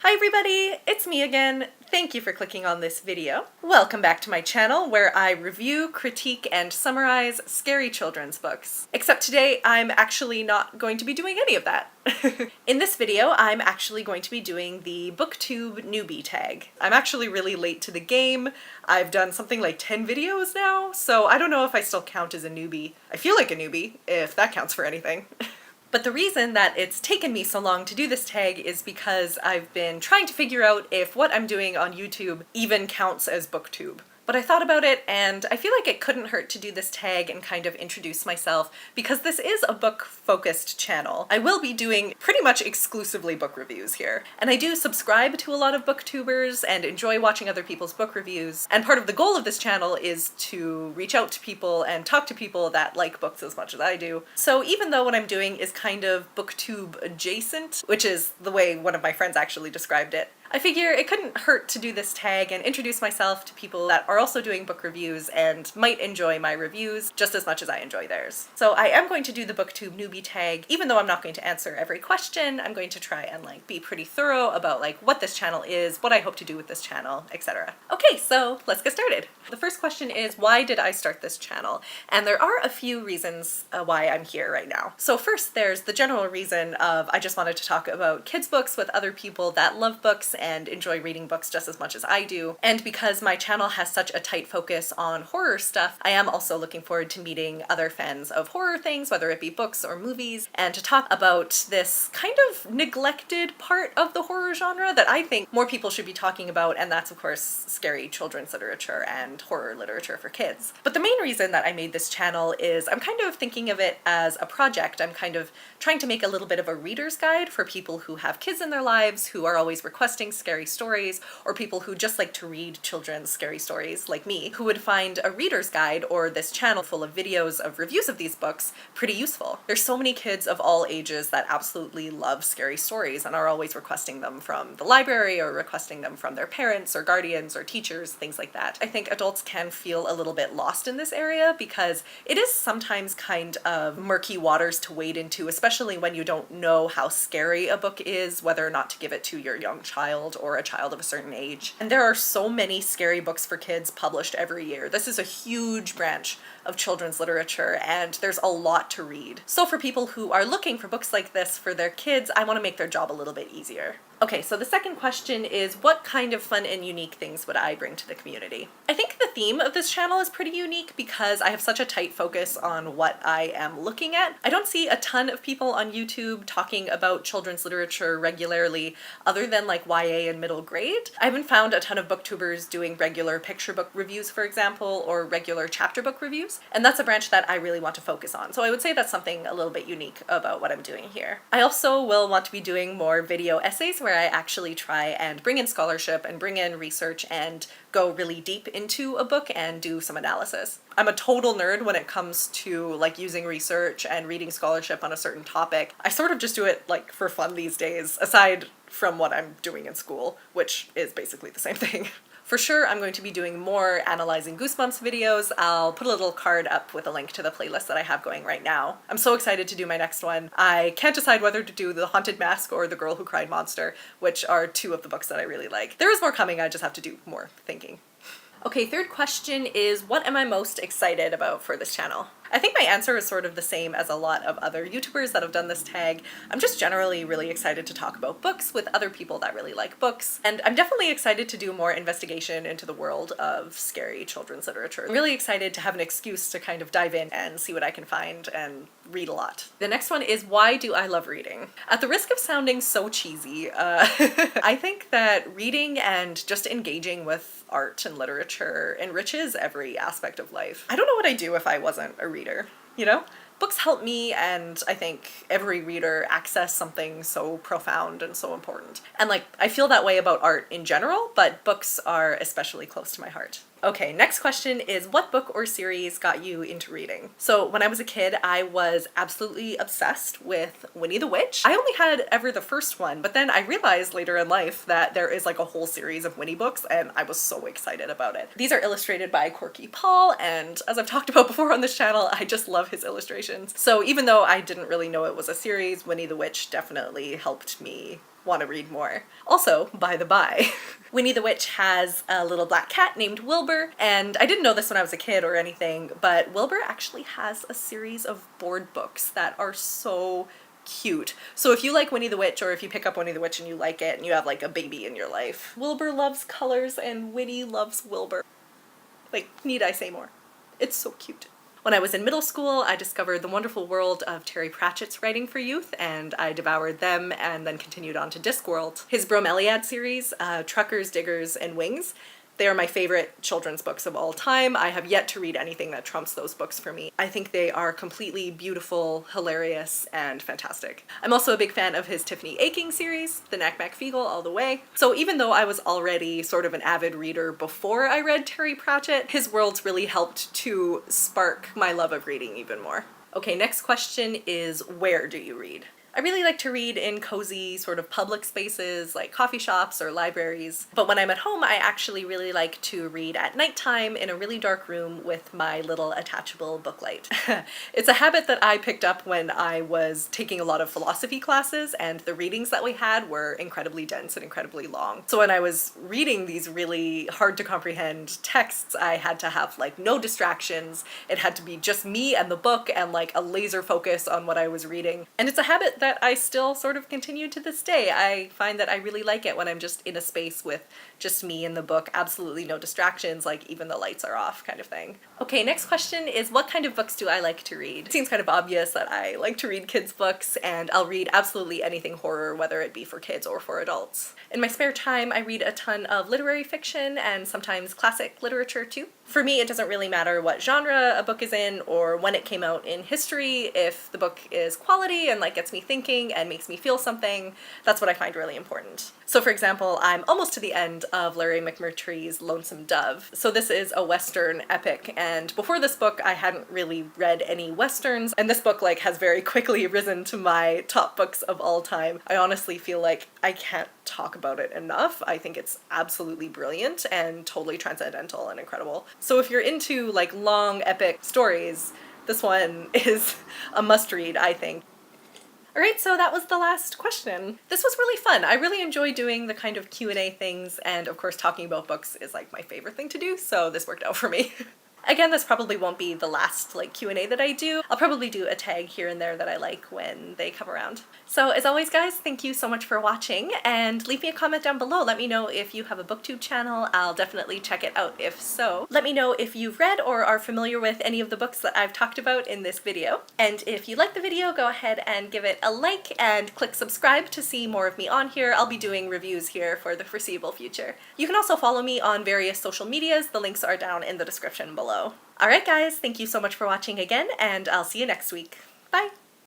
Hi everybody, it's me again. Thank you for clicking on this video. Welcome back to my channel where I review, critique, and summarize scary children's books. Except today I'm actually not going to be doing any of that. In this video I'm actually going to be doing the Booktube Newbie Tag. I'm actually really late to the game. I've done something like 10 videos now, so I don't know if I still count as a newbie. I feel like a newbie, if that counts for anything. But the reason that it's taken me so long to do this tag is because I've been trying to figure out if what I'm doing on YouTube even counts as Booktube. But I thought about it and I feel like it couldn't hurt to do this tag and kind of introduce myself because this is a book-focused channel. I will be doing pretty much exclusively book reviews here. And I do subscribe to a lot of booktubers and enjoy watching other people's book reviews. And part of the goal of this channel is to reach out to people and talk to people that like books as much as I do. So even though what I'm doing is kind of booktube adjacent, which is the way one of my friends actually described it, I figure it couldn't hurt to do this tag and introduce myself to people that are also doing book reviews and might enjoy my reviews just as much as I enjoy theirs. So I am going to do the Booktube Newbie Tag, even though I'm not going to answer every question. I'm going to try and be pretty thorough about what this channel is, what I hope to do with this channel, etc. Okay, so let's get started. The first question is, why did I start this channel? And there are a few reasons why I'm here right now. So first, there's the general reason of I just wanted to talk about kids' books with other people that love books and enjoy reading books just as much as I do. And because my channel has such a tight focus on horror stuff, I am also looking forward to meeting other fans of horror things, whether it be books or movies, and to talk about this kind of neglected part of the horror genre that I think more people should be talking about, and that's of course scary children's literature and horror literature for kids. But the main reason that I made this channel is I'm kind of thinking of it as a project. I'm kind of trying to make a little bit of a reader's guide for people who have kids in their lives who are always requesting scary stories, or people who just like to read children's scary stories like me, who would find a reader's guide or this channel full of videos of reviews of these books pretty useful. There's so many kids of all ages that absolutely love scary stories and are always requesting them from the library or requesting them from their parents or guardians or teachers, things like that. I think adults can feel a little bit lost in this area because it is sometimes kind of murky waters to wade into, especially when you don't know how scary a book is, whether or not to give it to your young child or a child of a certain age. And there are so many scary books for kids published every year. This is a huge branch of children's literature and there's a lot to read. So for people who are looking for books like this for their kids, I want to make their job a little bit easier. Okay, so the second question is, what kind of fun and unique things would I bring to the community? I think the theme of this channel is pretty unique because I have such a tight focus on what I am looking at. I don't see a ton of people on YouTube talking about children's literature regularly other than YA and middle grade. I haven't found a ton of booktubers doing regular picture book reviews, for example, or regular chapter book reviews, and that's a branch that I really want to focus on. So I would say that's something a little bit unique about what I'm doing here. I also will want to be doing more video essays where I actually try and bring in scholarship and bring in research and go really deep into a book and do some analysis. I'm a total nerd when it comes to using research and reading scholarship on a certain topic. I sort of just do it for fun these days, aside from what I'm doing in school, which is basically the same thing. For sure, I'm going to be doing more analyzing Goosebumps videos. I'll put a little card up with a link to the playlist that I have going right now. I'm so excited to do my next one. I can't decide whether to do The Haunted Mask or The Girl Who Cried Monster, which are two of the books that I really like. There is more coming, I just have to do more thinking. Okay, third question is, what am I most excited about for this channel? I think my answer is sort of the same as a lot of other YouTubers that have done this tag. I'm just generally really excited to talk about books with other people that really like books, and I'm definitely excited to do more investigation into the world of scary children's literature. I'm really excited to have an excuse to kind of dive in and see what I can find and read a lot. The next one is, why do I love reading? At the risk of sounding so cheesy, I think that reading and just engaging with art and literature enriches every aspect of life. I don't know what I'd do if I wasn't a reader, you know? Books help me, and I think every reader access something so profound and so important. And I feel that way about art in general, but books are especially close to my heart. Okay, next question is, what book or series got you into reading? So when I was a kid, I was absolutely obsessed with Winnie the Witch. I only had ever the first one, but then I realized later in life that there is a whole series of Winnie books, and I was so excited about it. These are illustrated by Corky Paul, and as I've talked about before on this channel, I just love his illustrations. So even though I didn't really know it was a series, Winnie the Witch definitely helped me want to read more. Also, by the by, Winnie the Witch has a little black cat named Wilbur, and I didn't know this when I was a kid or anything, but Wilbur actually has a series of board books that are so cute. So if you like Winnie the Witch, or if you pick up Winnie the Witch and you like it and you have like a baby in your life, Wilbur loves colors and Winnie loves Wilbur. Like, need I say more? It's so cute. When I was in middle school, I discovered the wonderful world of Terry Pratchett's writing for youth, and I devoured them and then continued on to Discworld. His Bromeliad series, Truckers, Diggers, and Wings, they are my favorite children's books of all time. I have yet to read anything that trumps those books for me. I think they are completely beautiful, hilarious, and fantastic. I'm also a big fan of his Tiffany Aching series, the Knack Mac Feagle all the way. So even though I was already sort of an avid reader before I read Terry Pratchett, his worlds really helped to spark my love of reading even more. Okay, next question is, where do you read? I really like to read in cozy sort of public spaces like coffee shops or libraries, but when I'm at home I actually really like to read at nighttime in a really dark room with my little attachable booklight. It's a habit that I picked up when I was taking a lot of philosophy classes, and the readings that we had were incredibly dense and incredibly long. So when I was reading these really hard to comprehend texts, I had to have like no distractions. It had to be just me and the book and like a laser focus on what I was reading. And it's a habit that I still sort of continue to this day. I find that I really like it when I'm just in a space with just me and the book, absolutely no distractions, like even the lights are off kind of thing. Okay, next question is, what kind of books do I like to read? It seems kind of obvious that I like to read kids' books, and I'll read absolutely anything horror, whether it be for kids or for adults. In my spare time, I read a ton of literary fiction and sometimes classic literature too. For me, it doesn't really matter what genre a book is in or when it came out in history. If the book is quality and like gets me thinking and makes me feel something, that's what I find really important. So for example, I'm almost to the end of Larry McMurtry's Lonesome Dove. So this is a Western epic, and before this book I hadn't really read any Westerns, and this book like has very quickly risen to my top books of all time. I honestly feel like I can't talk about it enough. I think it's absolutely brilliant and totally transcendental and incredible. So if you're into like long epic stories, this one is a must read, I think. Alright, so that was the last question. This was really fun. I really enjoy doing the kind of Q&A things, and of course talking about books is like my favorite thing to do, so this worked out for me. Again, this probably won't be the last like Q&A that I do. I'll probably do a tag here and there that I like when they come around. So as always guys, thank you so much for watching, and leave me a comment down below. Let me know if you have a Booktube channel. I'll definitely check it out if so. Let me know if you've read or are familiar with any of the books that I've talked about in this video. And if you like the video, go ahead and give it a like and click subscribe to see more of me on here. I'll be doing reviews here for the foreseeable future. You can also follow me on various social medias. The links are down in the description below. Alright guys, thank you so much for watching again, and I'll see you next week. Bye!